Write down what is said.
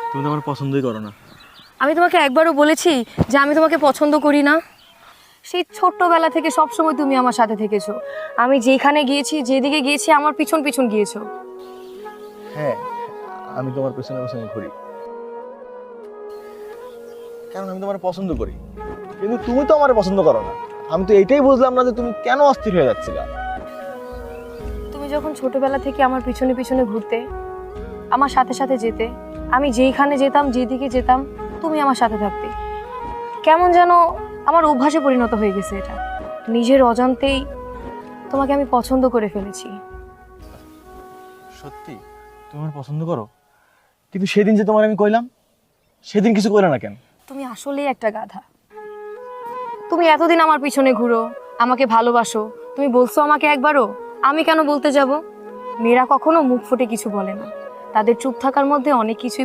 তুমি তো আমার পছন্দই করো না। আমি তোমাকে একবারও বলেছি যে আমি তোমাকে পছন্দ করি না? সেই ছোট্টবেলা থেকে সব সময় তুমি আমার সাথে থেকেছো। আমি যেখানে গিয়েছি, যেদিকে গিয়েছি, আমার পিছন পিছন গিয়েছো। হ্যাঁ, আমি তোমার পেছনে পেছনে ঘুরি, কারণ আমি তোমার পছন্দ করি। কিন্তু তুমি তো আমার পছন্দ করো না। আমি তো এইটাই বুঝলাম না যে তুমি কেন অস্থির হয়ে যাচ্ছিলা। তুমি যখন ছোটবেলা থেকে আমার পিছনে পিছনে ঘুরতে, আমার সাথে সাথে যেতে, আমি যেইখানে যেতাম, যেদিকে যেতাম, তুমি আমার সাথে থাকতে, কেমন যেন আমার অভ্যাসে পরিণত হয়ে গেছে এটা। নিজের অজান্তেই তোমাকে আমি পছন্দ করে ফেলেছি। সত্যি তুমি আমার পছন্দ করো? কিন্তু সেদিন যে তোমার আমি কইলাম, সেদিন কিছু কইলে না কেন? তুমি আসলেই একটা গাধা। তুমি এতদিন আমার পিছনে ঘুরো, আমাকে ভালোবাসো, তুমি বলছো আমাকে একবারও? আমি কেন বলতে যাব? মেয়েরা কখনো মুখ ফুটে কিছু বলে না, তাদের চুপ থাকার মধ্যে অনেক কিছুই